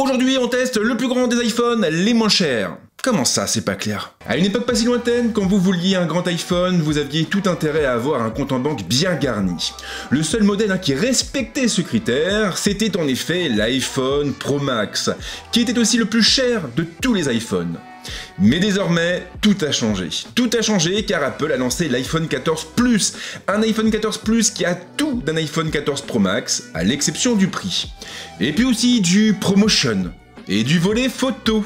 Aujourd'hui, on teste le plus grand des iPhones, les moins chers. Comment ça, c'est pas clair? À une époque pas si lointaine, quand vous vouliez un grand iPhone, vous aviez tout intérêt à avoir un compte en banque bien garni. Le seul modèle qui respectait ce critère, c'était en effet l'iPhone Pro Max, qui était aussi le plus cher de tous les iPhones. Mais désormais, tout a changé. Tout a changé car Apple a lancé l'iPhone 14 Plus, un iPhone 14 Plus qui a tout d'un iPhone 14 Pro Max, à l'exception du prix. Et puis aussi du ProMotion, et du volet photo,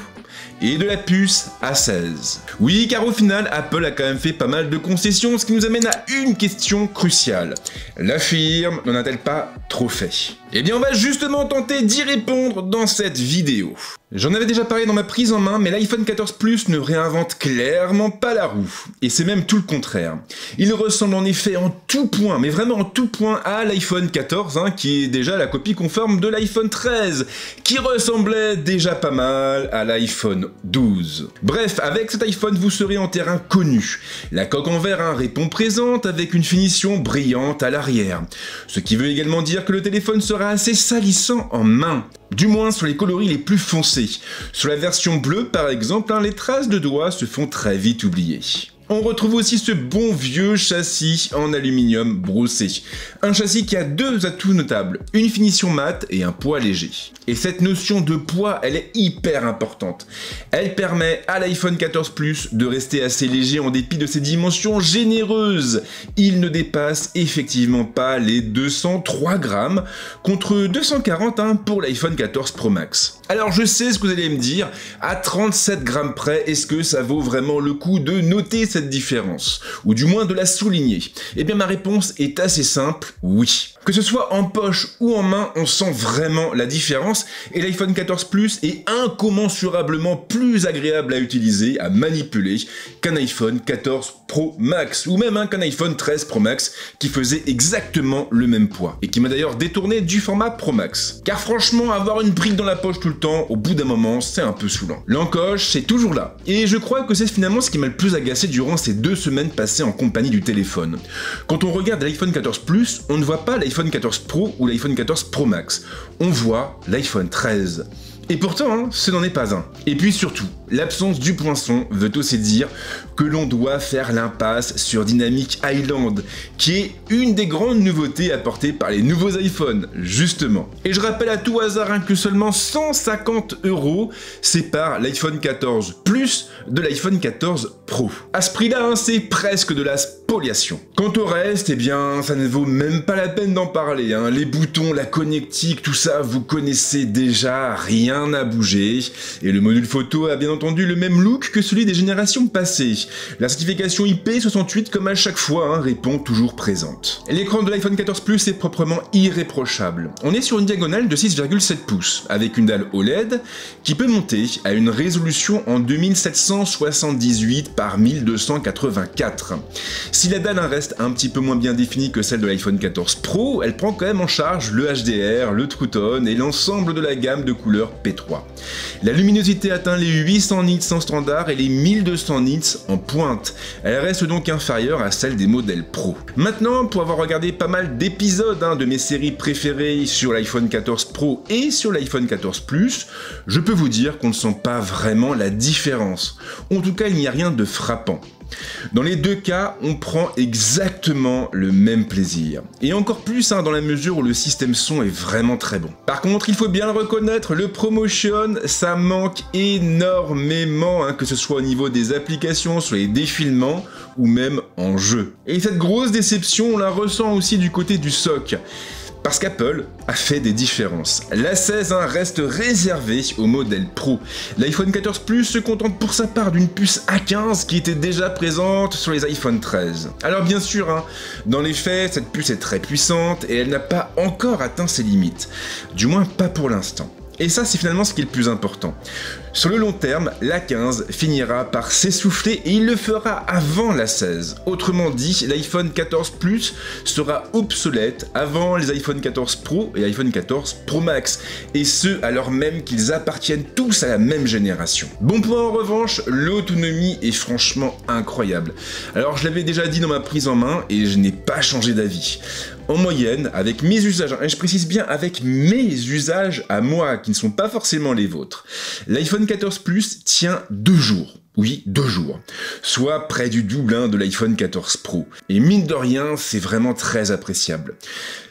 et de la puce A16. Oui, car au final, Apple a quand même fait pas mal de concessions, ce qui nous amène à une question cruciale. La firme n'en a-t-elle pas trop fait? Eh bien, on va justement tenter d'y répondre dans cette vidéo. J'en avais déjà parlé dans ma prise en main, mais l'iPhone 14 Plus ne réinvente clairement pas la roue. Et c'est même tout le contraire. Il ressemble en effet en tout point, mais vraiment en tout point, à l'iPhone 14, qui est déjà la copie conforme de l'iPhone 13, qui ressemblait déjà pas mal à l'iPhone 12. Bref, avec cet iPhone, vous serez en terrain connu. La coque en verre répond présente avec une finition brillante à l'arrière. Ce qui veut également dire que le téléphone sera assez salissant en main. Du moins sur les coloris les plus foncés. Sur la version bleue par exemple, les traces de doigts se font très vite oublier. On retrouve aussi ce bon vieux châssis en aluminium brossé. Un châssis qui a deux atouts notables, une finition mate et un poids léger. Et cette notion de poids, elle est hyper importante. Elle permet à l'iPhone 14 Plus de rester assez léger en dépit de ses dimensions généreuses. Il ne dépasse effectivement pas les 203 grammes contre 240 pour l'iPhone 14 Pro Max. Alors je sais ce que vous allez me dire, à 37 grammes près, est-ce que ça vaut vraiment le coup de noter cette différence, ou du moins de la souligner? Eh bien ma réponse est assez simple, oui. Que ce soit en poche ou en main, on sent vraiment la différence, et l'iPhone 14 Plus est incommensurablement plus agréable à utiliser, à manipuler, qu'un iPhone 14 Pro Max, ou même qu'un iPhone 13 Pro Max, qui faisait exactement le même poids, et qui m'a d'ailleurs détourné du format Pro Max. Car franchement, avoir une brique dans la poche tout le temps, au bout d'un moment, c'est un peu saoulant. L'encoche, c'est toujours là, et je crois que c'est finalement ce qui m'a le plus agacé durant ces 2 semaines passées en compagnie du téléphone. Quand on regarde l'iPhone 14 Plus, on ne voit pas l'iPhone 14 Pro ou l'iPhone 14 Pro Max, on voit l'iPhone 13. Et pourtant, ce n'en est pas un. Et puis surtout, l'absence du poinçon veut aussi dire que l'on doit faire l'impasse sur Dynamic Island, qui est une des grandes nouveautés apportées par les nouveaux iPhones, justement. Et je rappelle à tout hasard que seulement 150 € séparent l'iPhone 14 Plus de l'iPhone 14 Pro. À ce prix-là, c'est presque de la spoliation. Quant au reste, eh bien, ça ne vaut même pas la peine d'en parler. Les boutons, la connectique, tout ça, vous connaissez déjà, rien n'a bougé. Et le module photo a bien entendu le même look que celui des générations passées. La certification IP68, comme à chaque fois, répond toujours présente. L'écran de l'iPhone 14 Plus est proprement irréprochable. On est sur une diagonale de 6,7 pouces, avec une dalle OLED qui peut monter à une résolution en 2778 par 1284. Si la dalle reste un petit peu moins bien définie que celle de l'iPhone 14 Pro, elle prend quand même en charge le HDR, le True Tone et l'ensemble de la gamme de couleurs P3. La luminosité atteint les 800 nits en standard et les 1200 nits en pointe. Elle reste donc inférieure à celle des modèles Pro. Maintenant, pour avoir regardé pas mal d'épisodes de mes séries préférées sur l'iPhone 14 Pro et sur l'iPhone 14 Plus, je peux vous dire qu'on ne sent pas vraiment la différence. En tout cas, il n'y a rien de frappant. Dans les deux cas, on prend exactement le même plaisir. Et encore plus dans la mesure où le système son est vraiment très bon. Par contre, il faut bien le reconnaître, le ProMotion, ça manque énormément, que ce soit au niveau des applications, sur les défilements, ou même en jeu. Et cette grosse déception, on la ressent aussi du côté du SoC. Parce qu'Apple a fait des différences. L'A16 reste réservé au modèle Pro. L'iPhone 14 Plus se contente pour sa part d'une puce A15 qui était déjà présente sur les iPhone 13. Alors bien sûr, dans les faits, cette puce est très puissante et elle n'a pas encore atteint ses limites. Du moins pas pour l'instant. Et ça, c'est finalement ce qui est le plus important. Sur le long terme, l'A15 finira par s'essouffler et il le fera avant l'A16. Autrement dit, l'iPhone 14 Plus sera obsolète avant les iPhone 14 Pro et iPhone 14 Pro Max. Et ce, alors même qu'ils appartiennent tous à la même génération. Bon point en revanche, l'autonomie est franchement incroyable. Alors je l'avais déjà dit dans ma prise en main et je n'ai pas changé d'avis. En moyenne, avec mes usages, et je précise bien avec mes usages à moi, qui ne sont pas forcément les vôtres, l'iPhone 14 Plus tient 2 jours. Oui, 2 jours. Soit près du double de l'iPhone 14 Pro. Et mine de rien, c'est vraiment très appréciable.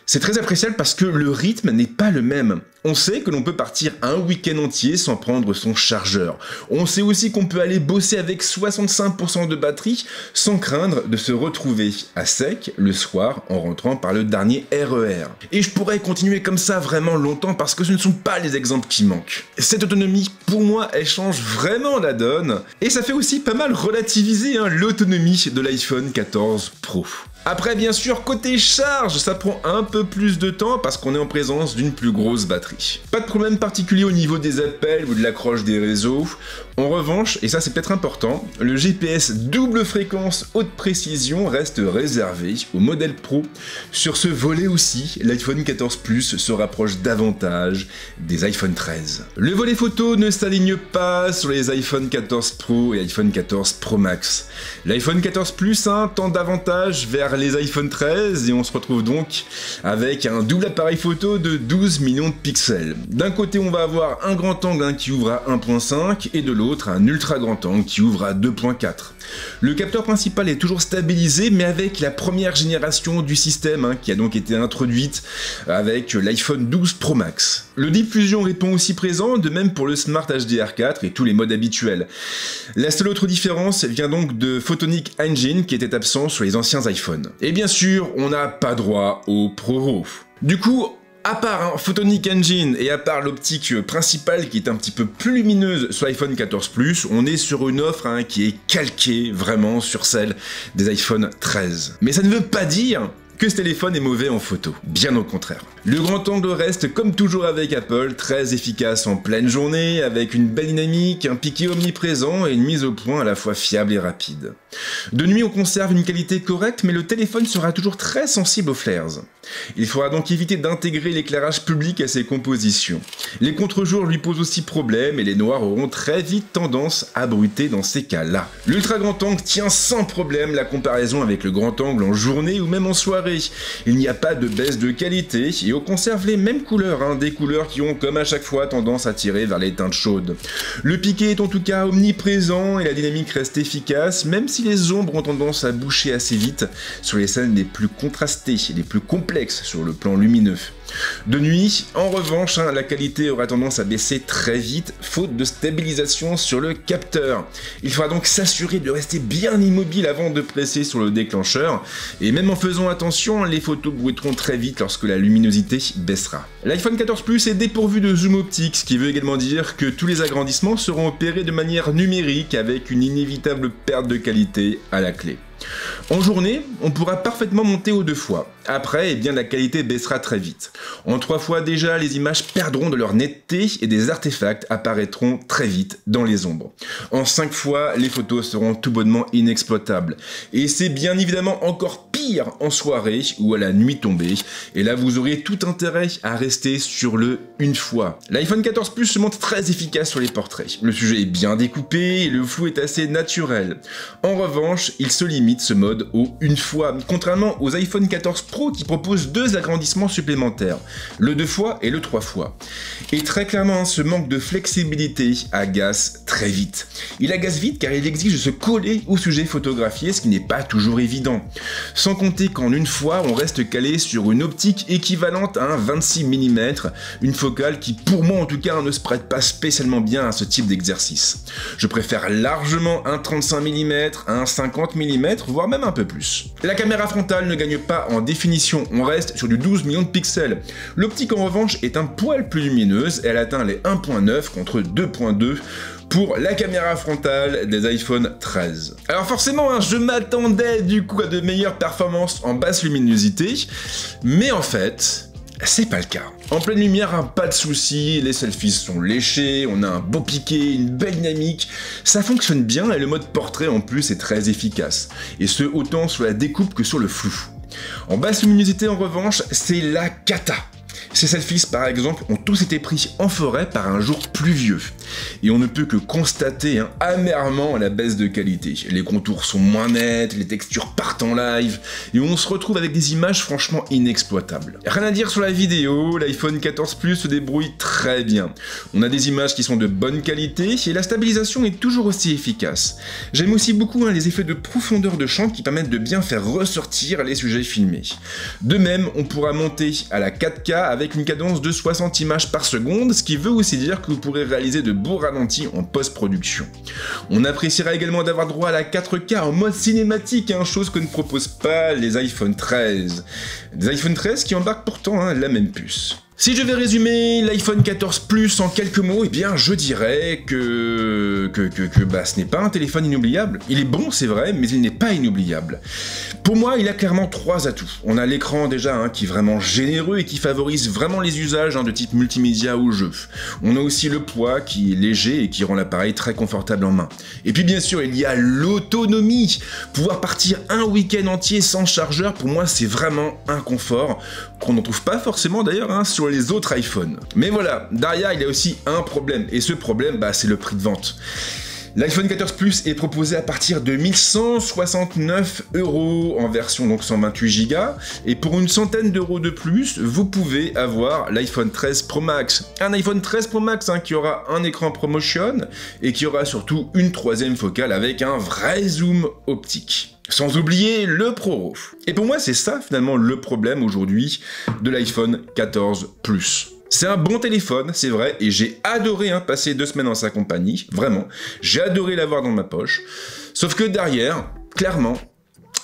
C'est très appréciable parce que le rythme n'est pas le même. On sait que l'on peut partir un week-end entier sans prendre son chargeur. On sait aussi qu'on peut aller bosser avec 65% de batterie sans craindre de se retrouver à sec le soir en rentrant par le dernier RER. Et je pourrais continuer comme ça vraiment longtemps parce que ce ne sont pas les exemples qui manquent. Cette autonomie, pour moi, elle change vraiment la donne. Et ça fait aussi pas mal relativiser l'autonomie de l'iPhone 14 Pro. Après, bien sûr, côté charge, ça prend un peu plus de temps parce qu'on est en présence d'une plus grosse batterie. Pas de problème particulier au niveau des appels ou de l'accroche des réseaux. En revanche, et ça c'est peut-être important, le GPS double fréquence haute précision reste réservé au modèle Pro. Sur ce volet aussi, l'iPhone 14 Plus se rapproche davantage des iPhone 13. Le volet photo ne s'aligne pas sur les iPhone 14 Pro et iPhone 14 Pro Max. L'iPhone 14 Plus tend davantage vers les iPhone 13 et on se retrouve donc avec un double appareil photo de 12 millions de pixels. D'un côté on va avoir un grand angle qui ouvre à 1.5 et de l'autre un ultra grand angle qui ouvre à 2.4. Le capteur principal est toujours stabilisé mais avec la première génération du système qui a donc été introduite avec l'iPhone 12 Pro Max. Le Deep Fusion répond aussi présent, de même pour le Smart HDR4 et tous les modes habituels. La seule autre différence vient donc de Photonic Engine qui était absent sur les anciens iPhones. Et bien sûr, on n'a pas droit au Pro RAW. Du coup, à part Photonic Engine et à part l'optique principale qui est un petit peu plus lumineuse sur l'iPhone 14 Plus, on est sur une offre qui est calquée vraiment sur celle des iPhone 13. Mais ça ne veut pas dire que ce téléphone est mauvais en photo, bien au contraire. Le grand angle reste, comme toujours avec Apple, très efficace en pleine journée, avec une belle dynamique, un piqué omniprésent et une mise au point à la fois fiable et rapide. De nuit, on conserve une qualité correcte, mais le téléphone sera toujours très sensible aux flares. Il faudra donc éviter d'intégrer l'éclairage public à ses compositions. Les contre-jours lui posent aussi problème et les noirs auront très vite tendance à bruiter dans ces cas-là. L'ultra grand angle tient sans problème la comparaison avec le grand angle en journée ou même en soirée. Il n'y a pas de baisse de qualité et on conserve les mêmes couleurs, des couleurs qui ont comme à chaque fois tendance à tirer vers les teintes chaudes. Le piqué est en tout cas omniprésent et la dynamique reste efficace, même si les ombres ont tendance à boucher assez vite sur les scènes les plus contrastées, les plus complexes sur le plan lumineux. De nuit, en revanche, la qualité aura tendance à baisser très vite, faute de stabilisation sur le capteur. Il faudra donc s'assurer de rester bien immobile avant de presser sur le déclencheur, et même en faisant attention, les photos bruiteront très vite lorsque la luminosité baissera. L'iPhone 14 Plus est dépourvu de zoom optique, ce qui veut également dire que tous les agrandissements seront opérés de manière numérique avec une inévitable perte de qualité à la clé. En journée, on pourra parfaitement monter aux 2 fois. Après, la qualité baissera très vite. En 3 fois déjà, les images perdront de leur netteté et des artefacts apparaîtront très vite dans les ombres. En 5 fois, les photos seront tout bonnement inexploitables. Et c'est bien évidemment encore pire en soirée ou à la nuit tombée. Et là, vous aurez tout intérêt à rester sur le une fois. L'iPhone 14 Plus se montre très efficace sur les portraits. Le sujet est bien découpé et le flou est assez naturel. En revanche, il se limite ce mode au une fois, contrairement aux iPhone 14 Pro qui proposent 2 agrandissements supplémentaires, le 2 fois et le 3 fois. Et très clairement, ce manque de flexibilité agace très vite. Il agace vite car il exige de se coller au sujet photographié, ce qui n'est pas toujours évident. Sans compter qu'en une fois, on reste calé sur une optique équivalente à un 26 mm, une focale qui pour moi en tout cas ne se prête pas spécialement bien à ce type d'exercice. Je préfère largement un 35 mm, un 50 mm, voire même un peu plus. La caméra frontale ne gagne pas en définition, on reste sur du 12 millions de pixels. L'optique en revanche est un poil plus lumineuse, elle atteint les 1.9 contre 2.2 pour la caméra frontale des iPhone 13. Alors forcément, je m'attendais du coup à de meilleures performances en basse luminosité, mais en fait, c'est pas le cas. En pleine lumière, pas de soucis, les selfies sont léchés, on a un beau piqué, une belle dynamique, ça fonctionne bien et le mode portrait en plus est très efficace. Et ce autant sur la découpe que sur le flou. En basse luminosité en revanche, c'est la cata. Ces selfies par exemple ont tous été pris en forêt par un jour pluvieux. Et on ne peut que constater amèrement la baisse de qualité. Les contours sont moins nets, les textures partent en live, et on se retrouve avec des images franchement inexploitables. Rien à dire sur la vidéo, l'iPhone 14 Plus se débrouille très bien. On a des images qui sont de bonne qualité, et la stabilisation est toujours aussi efficace. J'aime aussi beaucoup les effets de profondeur de champ qui permettent de bien faire ressortir les sujets filmés. De même, on pourra monter à la 4K avec une cadence de 60 images par seconde, ce qui veut aussi dire que vous pourrez réaliser de beaux ralentis en post-production. On appréciera également d'avoir droit à la 4K en mode cinématique, chose que ne proposent pas les iPhone 13. Des iPhone 13 qui embarquent pourtant la même puce. Si je vais résumer l'iPhone 14 Plus en quelques mots, eh bien je dirais que ce n'est pas un téléphone inoubliable. Il est bon, c'est vrai, mais il n'est pas inoubliable. Pour moi, il a clairement 3 atouts. On a l'écran déjà qui est vraiment généreux et qui favorise vraiment les usages de type multimédia ou jeu. On a aussi le poids qui est léger et qui rend l'appareil très confortable en main. Et puis bien sûr, il y a l'autonomie. Pouvoir partir un week-end entier sans chargeur, pour moi c'est vraiment un confort qu'on n'en trouve pas forcément d'ailleurs sur les autres iPhones. Mais voilà, derrière il y a aussi un problème, et ce problème c'est le prix de vente. L'iPhone 14 Plus est proposé à partir de 1169 € en version donc 128 Go, et pour une centaine d'euros de plus, vous pouvez avoir l'iPhone 13 Pro Max. Un iPhone 13 Pro Max qui aura un écran ProMotion et qui aura surtout une 3e focale avec un vrai zoom optique. Sans oublier le Pro RAW. Et pour moi, c'est ça finalement le problème aujourd'hui de l'iPhone 14 Plus. C'est un bon téléphone, c'est vrai, et j'ai adoré passer 2 semaines en sa compagnie, vraiment. J'ai adoré l'avoir dans ma poche. Sauf que derrière, clairement,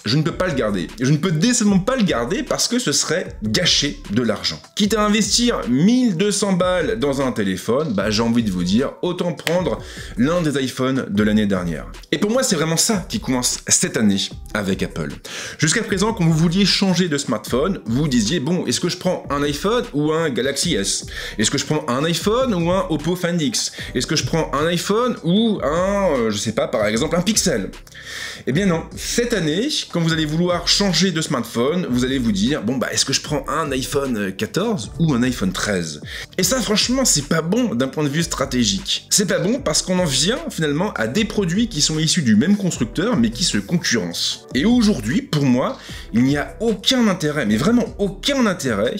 je ne peux pas le garder. Et je ne peux décemment pas le garder parce que ce serait gâcher de l'argent. Quitte à investir 1200 balles dans un téléphone, j'ai envie de vous dire, autant prendre l'un des iPhones de l'année dernière. Et pour moi, c'est vraiment ça qui commence cette année avec Apple. Jusqu'à présent, quand vous vouliez changer de smartphone, vous disiez, bon, est-ce que je prends un iPhone ou un Galaxy S? Est-ce que je prends un iPhone ou un Oppo Find X? Est-ce que je prends un iPhone ou un, je sais pas, par exemple, un Pixel? Eh bien non, cette année, quand vous allez vouloir changer de smartphone, vous allez vous dire, bon est-ce que je prends un iPhone 14 ou un iPhone 13? Et ça franchement, c'est pas bon d'un point de vue stratégique. C'est pas bon parce qu'on en vient finalement à des produits qui sont issus du même constructeur mais qui se concurrencent. Et aujourd'hui, pour moi, il n'y a aucun intérêt, mais vraiment aucun intérêt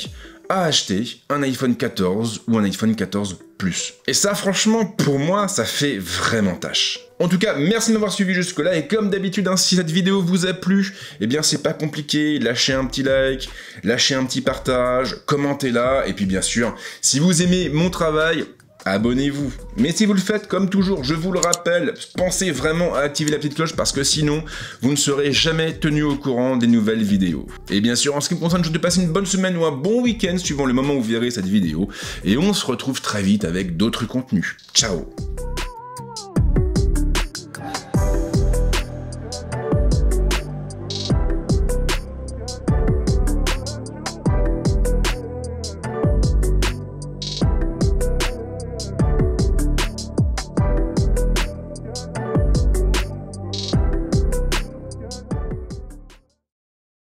à acheter un iPhone 14 ou un iPhone 14 Plus. Et ça, franchement, pour moi, ça fait vraiment tâche. En tout cas, merci de m'avoir suivi jusque-là, et comme d'habitude, si cette vidéo vous a plu, eh bien c'est pas compliqué, lâchez un petit like, lâchez un petit partage, commentez-la, et puis bien sûr, si vous aimez mon travail, abonnez-vous. Mais si vous le faites, comme toujours, je vous le rappelle, pensez vraiment à activer la petite cloche parce que sinon, vous ne serez jamais tenu au courant des nouvelles vidéos. Et bien sûr, en ce qui me concerne, je vous souhaite de passer une bonne semaine ou un bon week-end suivant le moment où vous verrez cette vidéo. Et on se retrouve très vite avec d'autres contenus. Ciao!